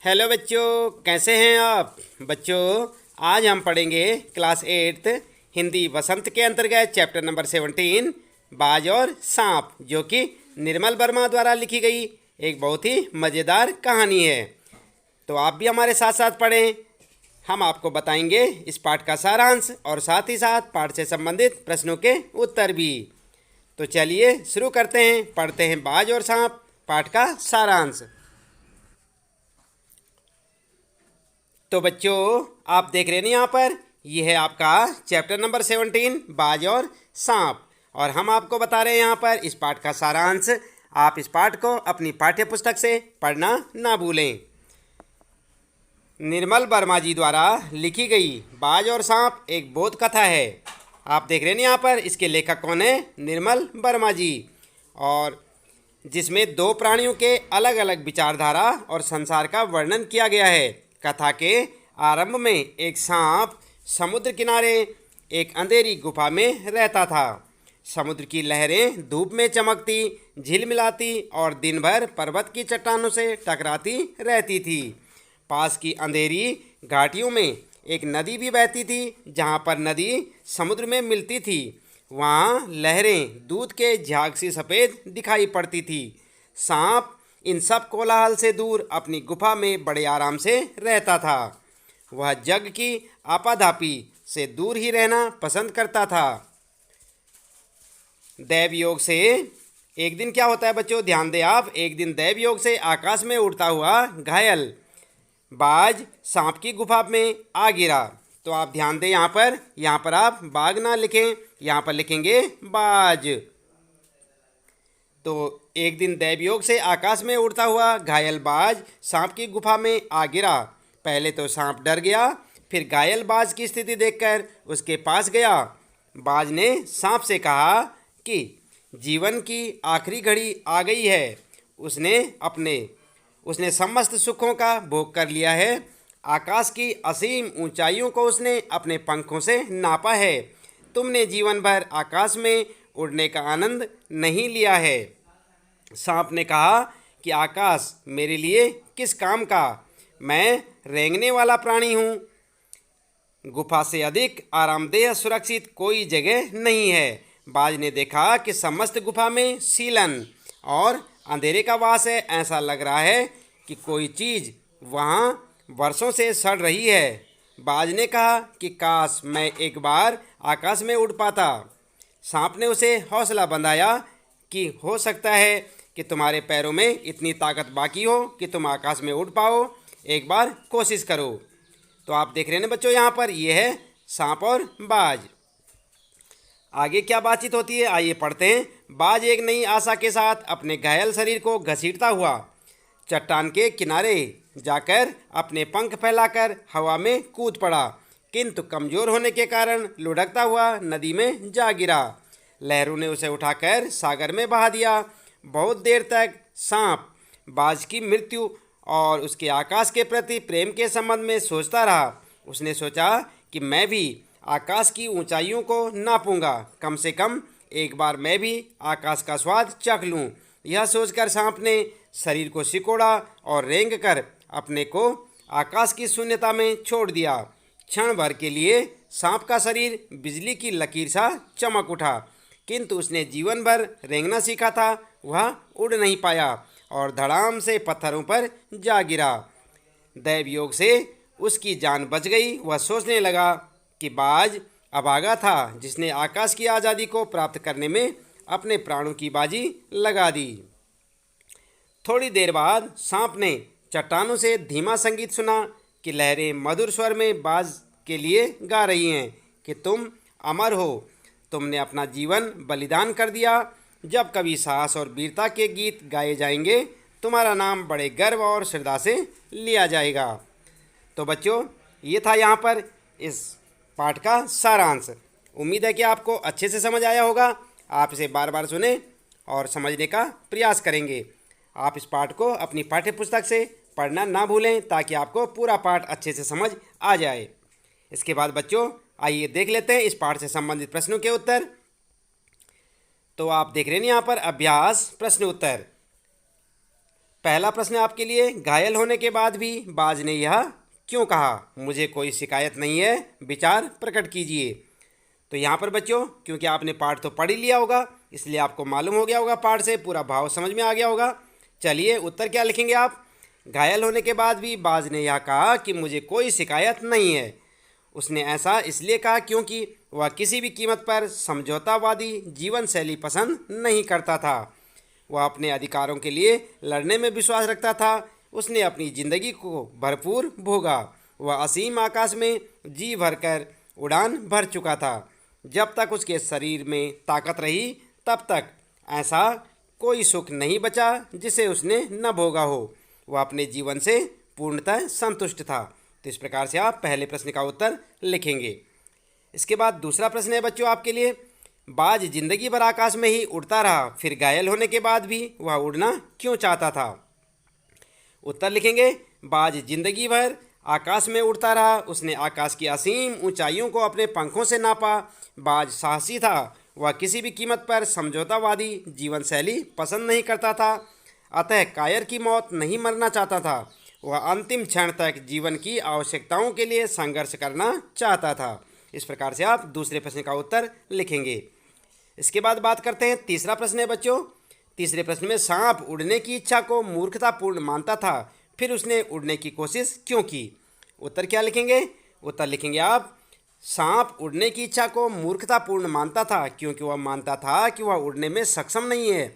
Hello बच्चों, कैसे हैं आप बच्चों। आज हम पढ़ेंगे क्लास 8 हिंदी वसंत के अंतर्गत चैप्टर नंबर 17 बाज और सांप, जो कि निर्मल वर्मा द्वारा लिखी गई एक बहुत ही मज़ेदार कहानी है। तो आप भी हमारे साथ साथ पढ़ें। हम आपको बताएंगे इस पाठ का सारांश और साथ ही साथ पाठ से संबंधित प्रश्नों के उत्तर भी। तो चलिए शुरू करते हैं, पढ़ते हैं बाज और सांप पाठ का सारांश। तो बच्चों, आप देख रहे हैं ना यहाँ पर, यह है आपका चैप्टर नंबर 17 बाज और सांप, और हम आपको बता रहे हैं यहाँ पर इस पाठ का सारांश। आप इस पाठ को अपनी पाठ्य पुस्तक से पढ़ना ना भूलें। निर्मल वर्मा जी द्वारा लिखी गई बाज और सांप एक बोध कथा है। आप देख रहे हैं ना यहाँ पर, इसके लेखक कौन है? निर्मल वर्मा जी। और जिसमें दो प्राणियों के अलग अलग विचारधारा और संसार का वर्णन किया गया है। कथा के आरंभ में एक सांप समुद्र किनारे एक अंधेरी गुफा में रहता था। समुद्र की लहरें धूप में चमकती, झिलमिलाती और दिन भर पर्वत की चट्टानों से टकराती रहती थी। पास की अंधेरी घाटियों में एक नदी भी बहती थी। जहाँ पर नदी समुद्र में मिलती थी, वहाँ लहरें दूध के झाग सी सफ़ेद दिखाई पड़ती थी। सांप इन सब कोलाहल से दूर अपनी गुफा में बड़े आराम से रहता था। वह जग की आपाधापी से दूर ही रहना पसंद करता था। दैव योग से एक दिन क्या होता है बच्चों, ध्यान दें आप। एक दिन दैव योग से आकाश में उड़ता हुआ घायल बाज सांप की गुफा में आ गिरा। तो आप ध्यान दें यहाँ पर आप बाघ ना लिखें, यहाँ पर लिखेंगे बाज। तो एक दिन दैवयोग से आकाश में उड़ता हुआ घायल बाज सांप की गुफा में आ गिरा। पहले तो सांप डर गया, फिर घायल बाज की स्थिति देखकर उसके पास गया। बाज ने सांप से कहा कि जीवन की आखिरी घड़ी आ गई है। उसने समस्त सुखों का भोग कर लिया है। आकाश की असीम ऊंचाइयों को उसने अपने पंखों से नापा है। तुमने जीवन भर आकाश में उड़ने का आनंद नहीं लिया है। सांप ने कहा कि आकाश मेरे लिए किस काम का, मैं रेंगने वाला प्राणी हूँ। गुफा से अधिक आरामदेह सुरक्षित कोई जगह नहीं है। बाज ने देखा कि समस्त गुफा में सीलन और अंधेरे का वास है। ऐसा लग रहा है कि कोई चीज़ वहाँ वर्षों से सड़ रही है। बाज ने कहा कि काश मैं एक बार आकाश में उड़ पाता। सांप ने उसे हौसला बंधाया कि हो सकता है कि तुम्हारे पैरों में इतनी ताकत बाकी हो कि तुम आकाश में उड़ पाओ। एक बार कोशिश करो। तो आप देख रहे हैं ना बच्चों, यहाँ पर यह है सांप और बाज। आगे क्या बातचीत होती है, आइए पढ़ते हैं। बाज एक नई आशा के साथ अपने घायल शरीर को घसीटता हुआ चट्टान के किनारे जाकर अपने पंख फैलाकर हवा में कूद पड़ा, किंतु कमज़ोर होने के कारण लुढ़कता हुआ नदी में जा गिरा। लहरों ने उसे उठाकर सागर में बहा दिया। बहुत देर तक सांप बाज की मृत्यु और उसके आकाश के प्रति प्रेम के संबंध में सोचता रहा। उसने सोचा कि मैं भी आकाश की ऊंचाइयों को नापूंगा, कम से कम एक बार मैं भी आकाश का स्वाद चख लूं। यह सोचकर सांप ने शरीर को सिकोड़ा और रेंग कर अपने को आकाश की शून्यता में छोड़ दिया। क्षण भर के लिए सांप का शरीर बिजली की लकीर सा चमक उठा, किंतु उसने जीवन भर रेंगना सीखा था। वह उड़ नहीं पाया और धड़ाम से पत्थरों पर जा गिरा। दैव योग से उसकी जान बच गई। वह सोचने लगा कि बाज अभागा था जिसने आकाश की आज़ादी को प्राप्त करने में अपने प्राणों की बाजी लगा दी। थोड़ी देर बाद सांप ने चट्टानों से धीमा संगीत सुना कि लहरें मधुर स्वर में बाज के लिए गा रही हैं कि तुम अमर हो, तुमने अपना जीवन बलिदान कर दिया। जब कभी साहस और वीरता के गीत गाए जाएंगे, तुम्हारा नाम बड़े गर्व और श्रद्धा से लिया जाएगा। तो बच्चों, ये था यहाँ पर इस पाठ का सारांश। उम्मीद है कि आपको अच्छे से समझ आया होगा। आप इसे बार बार सुने और समझने का प्रयास करेंगे। आप इस पाठ को अपनी पाठ्य पुस्तक से पढ़ना ना भूलें, ताकि आपको पूरा पाठ अच्छे से समझ आ जाए। इसके बाद बच्चों, आइए देख लेते हैं इस पाठ से संबंधित प्रश्नों के उत्तर। तो आप देख रहे हैं यहाँ पर अभ्यास प्रश्न उत्तर। पहला प्रश्न आपके लिए, घायल होने के बाद भी बाज ने यह क्यों कहा? मुझे कोई शिकायत नहीं है, विचार प्रकट कीजिए। तो यहाँ पर बच्चों, क्योंकि आपने पाठ तो पढ़ ही लिया होगा, इसलिए आपको मालूम हो गया होगा, पाठ से पूरा भाव समझ में आ गया होगा। चलिए उत्तर क्या लिखेंगे आप? घायल होने के बाद भी बाज ने यह कहा कि मुझे कोई शिकायत नहीं है। उसने ऐसा इसलिए कहा क्योंकि वह किसी भी कीमत पर समझौतावादी जीवन शैली पसंद नहीं करता था। वह अपने अधिकारों के लिए लड़ने में विश्वास रखता था। उसने अपनी ज़िंदगी को भरपूर भोगा। वह असीम आकाश में जी भरकर उड़ान भर चुका था। जब तक उसके शरीर में ताकत रही तब तक ऐसा कोई सुख नहीं बचा जिसे उसने न भोगा हो। वह अपने जीवन से पूर्णतः संतुष्ट था। तो इस प्रकार से आप पहले प्रश्न का उत्तर लिखेंगे। इसके बाद दूसरा प्रश्न है बच्चों आपके लिए, बाज जिंदगी भर आकाश में ही उड़ता रहा, फिर घायल होने के बाद भी वह उड़ना क्यों चाहता था? उत्तर लिखेंगे, बाज जिंदगी भर आकाश में उड़ता रहा। उसने आकाश की असीम ऊंचाइयों को अपने पंखों से नापा। बाज साहसी था। वह किसी भी कीमत पर समझौतावादी जीवन शैली पसंद नहीं करता था। अतः कायर की मौत नहीं मरना चाहता था। वह अंतिम क्षण तक जीवन की आवश्यकताओं के लिए संघर्ष करना चाहता था। इस प्रकार से आप दूसरे प्रश्न का उत्तर लिखेंगे। इसके बाद बात करते हैं तीसरा प्रश्न है बच्चों। तीसरे प्रश्न में, सांप उड़ने की इच्छा को मूर्खतापूर्ण मानता था, फिर उसने उड़ने की कोशिश क्यों की? उत्तर क्या लिखेंगे? उत्तर लिखेंगे आप, सांप उड़ने की इच्छा को मूर्खतापूर्ण मानता था क्योंकि वह मानता था कि वह उड़ने में सक्षम नहीं है।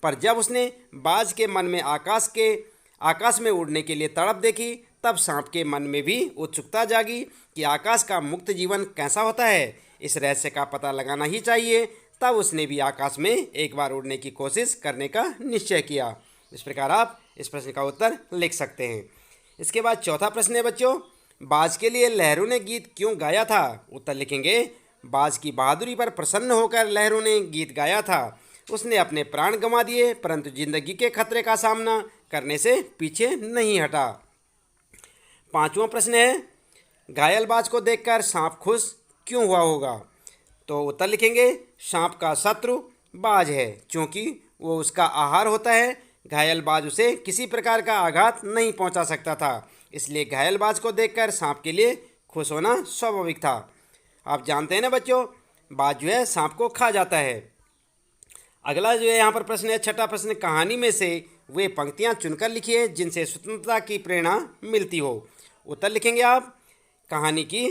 पर जब उसने बाज के मन में आकाश में उड़ने के लिए तड़प देखी, तब सांप के मन में भी उत्सुकता जागी कि आकाश का मुक्त जीवन कैसा होता है। इस रहस्य का पता लगाना ही चाहिए। तब उसने भी आकाश में एक बार उड़ने की कोशिश करने का निश्चय किया। इस प्रकार आप इस प्रश्न का उत्तर लिख सकते हैं। इसके बाद चौथा प्रश्न है बच्चों, बाज के लिए लहरों ने गीत क्यों गाया था? उत्तर लिखेंगे, बाज की बहादुरी पर प्रसन्न होकर लहरों ने गीत गाया था। उसने अपने प्राण गंवा दिए परंतु जिंदगी के खतरे का सामना करने से पीछे नहीं हटा। पांचवा प्रश्न है, घायल बाज को देखकर सांप खुश क्यों हुआ होगा? तो उत्तर लिखेंगे, सांप का शत्रु बाज है, क्योंकि वो उसका आहार होता है। घायल बाज उसे किसी प्रकार का आघात नहीं पहुंचा सकता था, इसलिए घायल बाज को देखकर सांप के लिए खुश होना स्वाभाविक था। आप जानते हैं ना बच्चों, बाज जो है सांप को खा जाता है। अगला जो है यहाँ पर प्रश्न है, छठा प्रश्न, कहानी में से वे पंक्तियाँ चुनकर लिखिए जिनसे स्वतंत्रता की प्रेरणा मिलती हो। उत्तर लिखेंगे आप, कहानी की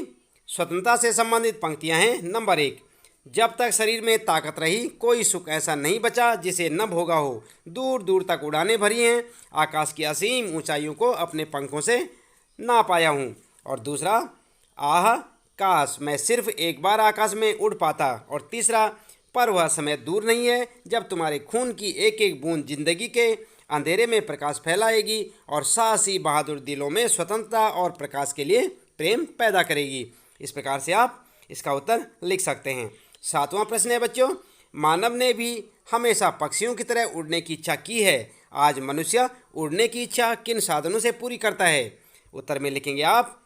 स्वतंत्रता से संबंधित पंक्तियाँ हैं। नंबर 1, जब तक शरीर में ताकत रही कोई सुख ऐसा नहीं बचा जिसे न भोगा हो। दूर दूर तक उड़ानें भरी हैं, आकाश की असीम ऊंचाइयों को अपने पंखों से ना पाया हूँ। और दूसरा, आह काश मैं सिर्फ एक बार आकाश में उड़ पाता। और तीसरा, पर वह समय दूर नहीं है जब तुम्हारे खून की एक एक बूंद जिंदगी के अंधेरे में प्रकाश फैलाएगी और साहसी बहादुर दिलों में स्वतंत्रता और प्रकाश के लिए प्रेम पैदा करेगी। इस प्रकार से आप इसका उत्तर लिख सकते हैं। सातवां प्रश्न है बच्चों, मानव ने भी हमेशा पक्षियों की तरह उड़ने की इच्छा की है। आज मनुष्य उड़ने की इच्छा किन साधनों से पूरी करता है? उत्तर में लिखेंगे आप,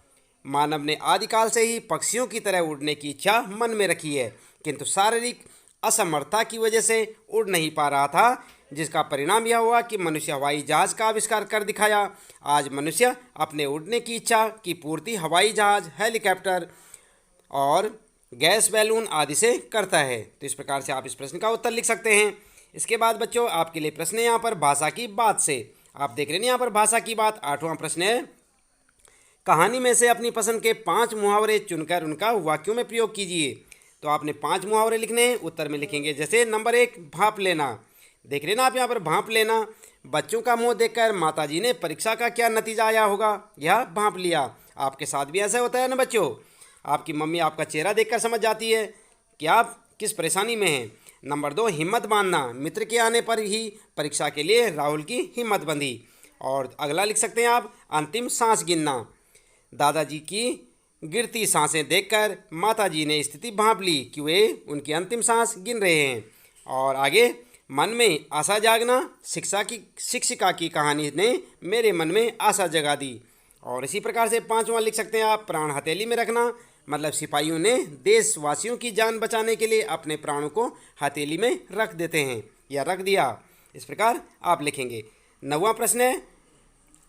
मानव ने आदिकाल से ही पक्षियों की तरह उड़ने की इच्छा मन में रखी है, किंतु शारीरिक असमर्थता की वजह से उड़ नहीं पा रहा था, जिसका परिणाम यह हुआ कि मनुष्य हवाई जहाज का आविष्कार कर दिखाया। आज मनुष्य अपने उड़ने की इच्छा की पूर्ति हवाई जहाज, हेलीकॉप्टर और गैस बैलून आदि से करता है। तो इस प्रकार से आप इस प्रश्न का उत्तर लिख सकते हैं। इसके बाद बच्चों आपके लिए प्रश्न है यहाँ पर भाषा की बात से। आप देख रहे हैं यहाँ पर भाषा की बात। आठवां प्रश्न है, कहानी में से अपनी पसंद के 5 मुहावरे चुनकर उनका वाक्यों में प्रयोग कीजिए। तो आपने 5 मुहावरे लिखने हैं। उत्तर में लिखेंगे, जैसे नंबर 1, भाप लेना। देख रहे ना आप यहाँ पर, भाप लेना। बच्चों का मुंह देखकर माताजी ने परीक्षा का क्या नतीजा आया होगा? यह भाप लिया। आपके साथ भी ऐसा होता है ना बच्चों, आपकी मम्मी आपका चेहरा देखकर समझ जाती है कि आप किस परेशानी में हैं। नंबर 2, हिम्मत बांधना। मित्र के आने पर ही परीक्षा के लिए राहुल की हिम्मत बंधी। और अगला लिख सकते हैं आप, अंतिम सांस गिनना। दादाजी की गिरती सांसें देखकर माताजी ने स्थिति भांप ली कि वे उनकी अंतिम सांस गिन रहे हैं। और आगे, मन में आशा जागना। शिक्षिका की कहानी ने मेरे मन में आशा जगा दी। और इसी प्रकार से 5वां लिख सकते हैं आप, प्राण हथेली में रखना। मतलब सिपाहियों ने देशवासियों की जान बचाने के लिए अपने प्राणों को हथेली में रख देते हैं या रख दिया। इस प्रकार आप लिखेंगे। 9वां प्रश्न है,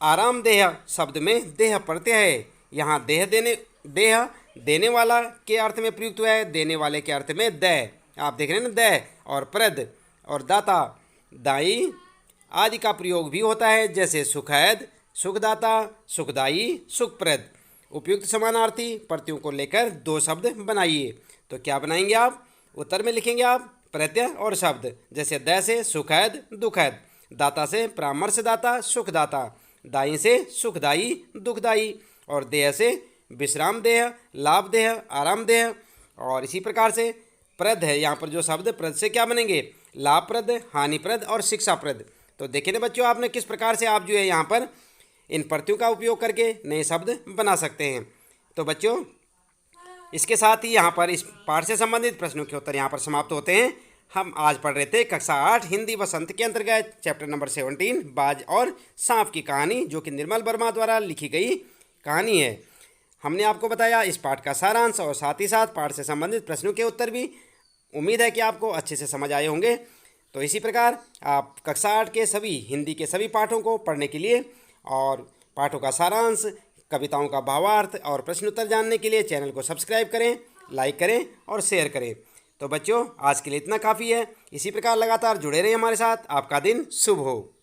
आरामदेह शब्द में देह प्रत्यय है। यहाँ देह देने वाला के अर्थ में प्रयुक्त हुआ है, देने वाले के अर्थ में दै, आप देख रहे हैं ना, दै। और प्रद और दाता, दाई आदि का प्रयोग भी होता है, जैसे सुखैद, सुखदाता, सुखदाई, सुखप्रद। उपयुक्त समानार्थी प्रत्ययों को लेकर 2 शब्द बनाइए। तो क्या बनाएंगे आप? उत्तर में लिखेंगे आप प्रत्यय और शब्द, जैसे दै से सुखैद, दुखैद, दाता से परामर्शदाता, सुखदाता, दाई से सुखदाई, दुखदाई, और देह से विश्रामदेह, लाभदेह, आरामदेह। और इसी प्रकार से प्रद है, यहाँ पर जो शब्द प्रद से क्या बनेंगे? लाभप्रद, हानिप्रद और शिक्षाप्रद। तो देखिए ना बच्चों, आपने किस प्रकार से आप जो है यहाँ पर इन प्रत्ययों का उपयोग करके नए शब्द बना सकते हैं। तो बच्चों, इसके साथ ही यहाँ पर इस पाठ से संबंधित प्रश्नों के उत्तर यहाँ पर समाप्त होते हैं। हम आज पढ़ रहे थे कक्षा 8 हिंदी वसंत के अंतर्गत चैप्टर नंबर 17 बाज और सांप की कहानी, जो कि निर्मल वर्मा द्वारा लिखी गई कहानी है। हमने आपको बताया इस पाठ का सारांश और साथ ही साथ पाठ से संबंधित प्रश्नों के उत्तर भी। उम्मीद है कि आपको अच्छे से समझ आए होंगे। तो इसी प्रकार आप कक्षा 8 के सभी हिंदी के सभी पाठों को पढ़ने के लिए और पाठों का सारांश, कविताओं का भावार्थ और प्रश्न उत्तर जानने के लिए चैनल को सब्सक्राइब करें, लाइक करें और शेयर करें। तो बच्चों, आज के लिए इतना काफ़ी है। इसी प्रकार लगातार जुड़े रहें हमारे साथ। आपका दिन शुभ हो।